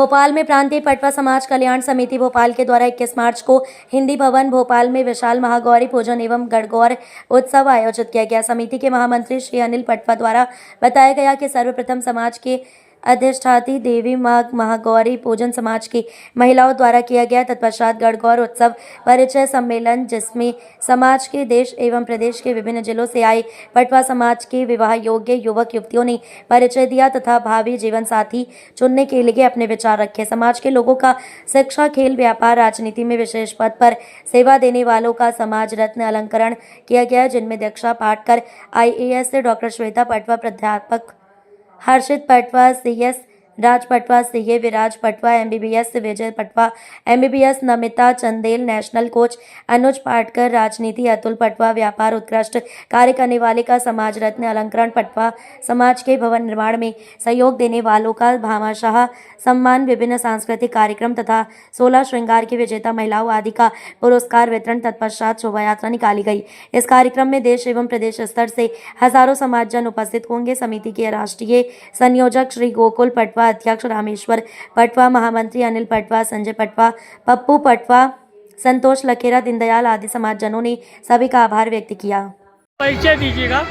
भोपाल में प्रांतीय पटवा समाज कल्याण समिति भोपाल के द्वारा 21 मार्च को हिंदी भवन भोपाल में विशाल महागौरी पूजन एवं गणगौर उत्सव आयोजित किया गया। समिति के महामंत्री श्री अनिल पटवा द्वारा बताया गया कि सर्वप्रथम समाज के अधिष्ठात्री देवी मां महागौरी पूजन समाज की महिलाओं द्वारा किया गया। तत्पश्चात गणगौर उत्सव परिचय सम्मेलन, जिसमें समाज के देश एवं प्रदेश के विभिन्न जिलों से आए पटवा समाज के विवाह योग्य युवक युवतियों ने परिचय दिया तथा भावी जीवन साथी चुनने के लिए अपने विचार रखे। समाज के लोगों का शिक्षा, खेल, व्यापार, राजनीति में विशेष पद पर सेवा देने वालों का समाज रत्न अलंकरण किया गया, जिनमें दीक्षा पाटकर IAS से डॉक्टर श्वेता पटवा, प्राध्यापक Harshit Patwa, CS Raj Patwa, CA Viraj Patwa, MBBS Vijay Patwa, MBBS Namita Chandel, national coach Anuj Patkar, राजनीति अतुल पटवा, व्यापार उत्कृष्ट कार्य करने वाले का समाज रत्न अलंकरण पटवा, समाज के भवन निर्माण में सहयोग देने वालों का भामाशाह सम्मान, विभिन्न सांस्कृतिक कार्यक्रम तथा 16 श्रृंगार की विजेता महिलाओं आदि का पुरस्कार वितरण। तत्पश्चात शोभा यात्रा निकाली गई। इस कार्यक्रम में देश एवं प्रदेश स्तर से हजारों समाजजन उपस्थित होंगे। समिति के राष्ट्रीय संयोजक श्री गोकुल पटवा, अध्यक्ष रामेश्वर पटवा, महामंत्री अनिल पटवा, संजय पटवा, पप्पू पटवा, संतोष लखेरा, दीनदयाल आदि समाजजनों ने सभी का आभार व्यक्त किया। परिचय दीजिएगा।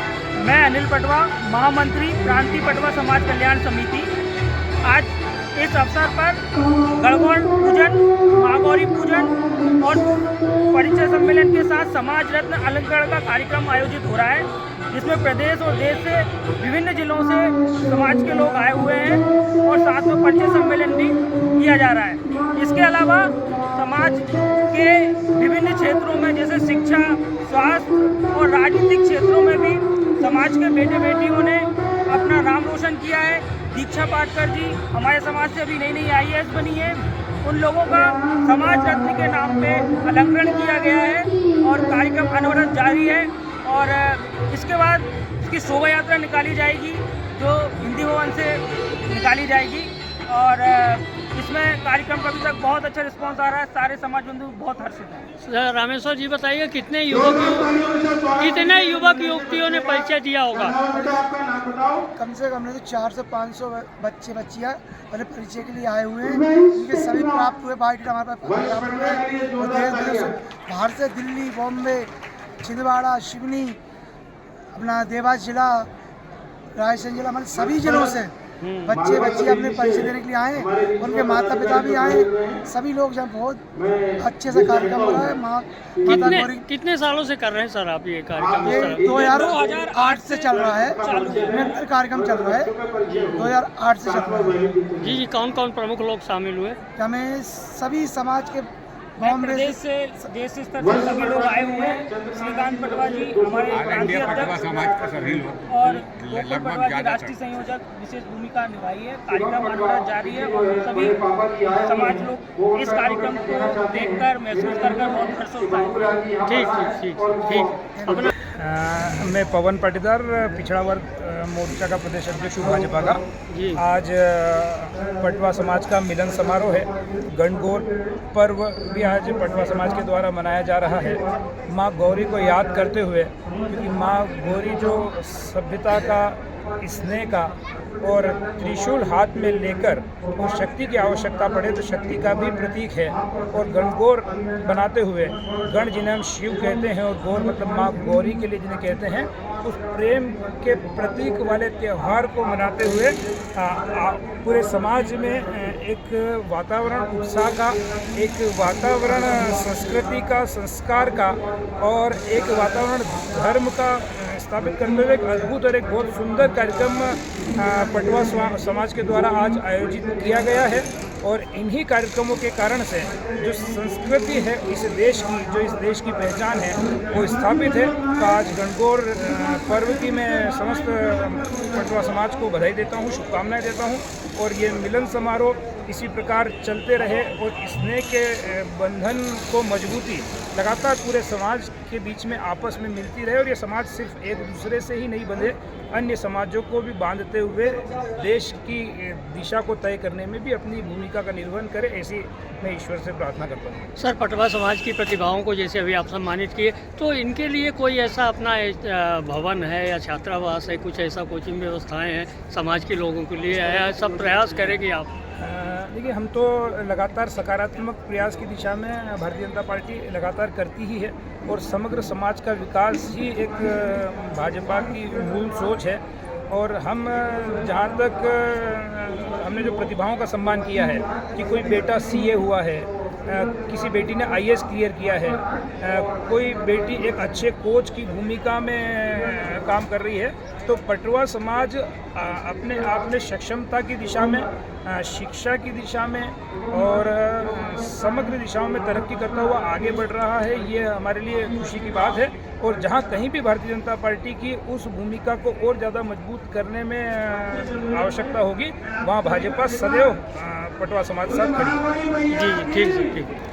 मैं अनिल पटवा, महामंत्री प्रांतीय पटवा समाज कल्याण समिति। आज इस अवसर पर गणगौर पूजन, महागौरी पूजन और परिचय सम्मेलन के साथ समाज रत्न अलंकरण का कार्यक्रम आयोजित हो रहा है, जिसमें प्रदेश और देश से विभिन्न जिलों से समाज के लोग आए हुए हैं और साथ में परिचय सम्मेलन भी किया जा रहा है। इसके अलावा समाज के विभिन्न क्षेत्रों में जैसे शिक्षा, स्वास्थ्य और राजनीतिक क्षेत्रों में भी समाज के बेटे बेटियों ने अपना नाम रोशन किया है। दीक्षा पाटकर जी हमारे समाज से अभी नई IAS बनी है। उन लोगों का समाज रत्न के नाम पे अलंकरण किया गया है और कार्यक्रम अनवरत जारी है। और इसके बाद इसकी शोभा यात्रा निकाली जाएगी, जो हिंदी भवन से निकाली जाएगी। और इसमें कार्यक्रम का अभी तक बहुत अच्छा रिस्पांस आ रहा है। सारे समाज बंधु बहुत हर्षित हैं। रामेश्वर जी बताइए, कितने युवक युवतियों ने परिचय दिया होगा? कम से कम 400 से 500 बच्चे बच्चियाँ अपने परिचय के लिए आए हुए हैं। इनके सभी प्राप्त हुए, बायोडेट हमारे पास प्राप्त हुए। और देश बाहर से दिल्ली, बॉम्बे, छिंदवाड़ा, शिवनी, अपना देवास जिला, रायसेन जिला, मतलब सभी जिलों से बच्चे अपने परिचय देने के लिए आए। उनके माता पिता भी आए। सभी लोग जब बहुत अच्छे से कार्यक्रम हो रहा है। कितने सालों से कर रहे हैं सर आप ये कार्यक्रम? ये 2008 से चल रहा है, निरंतर कार्यक्रम चल रहा है। 2008 से चल रहा है। जी, कौन कौन प्रमुख लोग शामिल हुए? हमें सभी समाज के देश स्तर से सभी लोग आए हुए हैं। श्रीकांत पटवा जी हमारे प्रांतीय अध्यक्ष और गोकुल पटवा जी राष्ट्रीय संयोजक विशेष भूमिका निभाई है। कार्यक्रम अनवरत जारी है और सभी समाज लोग इस कार्यक्रम को देखकर महसूस कर बहुत हर्षोत्साहित हैं। ठीक। अपना मैं पवन पाटीदार, पिछड़ा वर्ग मोर्चा का प्रदेश अध्यक्ष हूँ भाजपा का। आज पटवा समाज का मिलन समारोह है। गणगौर पर्व भी आज पटवा समाज के द्वारा मनाया जा रहा है, माँ गौरी को याद करते हुए, क्योंकि माँ गौरी जो सभ्यता का, स्नेह का और त्रिशूल हाथ में लेकर और शक्ति की आवश्यकता पड़े तो शक्ति का भी प्रतीक है। और गणगौर बनाते हुए, गण जिन्हें हम शिव कहते हैं और गौर मतलब माँ गौरी के लिए जिन्हें कहते हैं, उस प्रेम के प्रतीक वाले त्यौहार को मनाते हुए पूरे समाज में एक वातावरण उत्साह का, एक वातावरण संस्कृति का, संस्कार का और एक वातावरण धर्म का स्थापित करते हुए एक अद्भुत और एक बहुत सुंदर कार्यक्रम पटवा समाज के द्वारा आज आयोजित किया गया है। और इन्हीं कार्यक्रमों के कारण से जो संस्कृति है इस देश की, जो इस देश की पहचान है, वो स्थापित है। तो आज गणगौर पर्व की मैं समस्त पटवा समाज को बधाई देता हूँ, शुभकामनाएं देता हूँ। और ये मिलन समारोह इसी प्रकार चलते रहे और स्नेह के बंधन को मजबूती लगातार पूरे समाज के बीच में आपस में मिलती रहे। और ये समाज सिर्फ एक दूसरे से ही नहीं बंधे, अन्य समाजों को भी बांधते हुए देश की दिशा को तय करने में भी अपनी भूमिका का निर्वहन करे, ऐसी मैं ईश्वर से प्रार्थना करता हूँ। सर, पटवा समाज की प्रतिभाओं को जैसे अभी आप सम्मानित किए, तो इनके लिए कोई ऐसा अपना भवन है या छात्रावास है, कुछ ऐसा कोचिंग व्यवस्थाएं हैं समाज के लोगों के लिए, सब प्रयास करेंगे आप? देखिए, हम तो लगातार सकारात्मक प्रयास की दिशा में भारतीय जनता पार्टी लगातार करती ही है और समग्र समाज का विकास ही एक भाजपा की मूल सोच है। और हम जहाँ तक हमने जो प्रतिभाओं का सम्मान किया है कि कोई बेटा सीए हुआ है, किसी बेटी ने आईएएस क्लियर किया है, कोई बेटी एक अच्छे कोच की भूमिका में काम कर रही है, तो पटवा समाज अपने आप में सक्षमता की दिशा में, शिक्षा की दिशा में और समग्र दिशाओं में तरक्की करता हुआ आगे बढ़ रहा है। ये हमारे लिए खुशी की बात है। और जहाँ कहीं भी भारतीय जनता पार्टी की उस भूमिका को और ज़्यादा मजबूत करने में आवश्यकता होगी, वहाँ भाजपा सदैव पटवा समाज के साथ खड़ी है। जी ठीक है, ठीक है।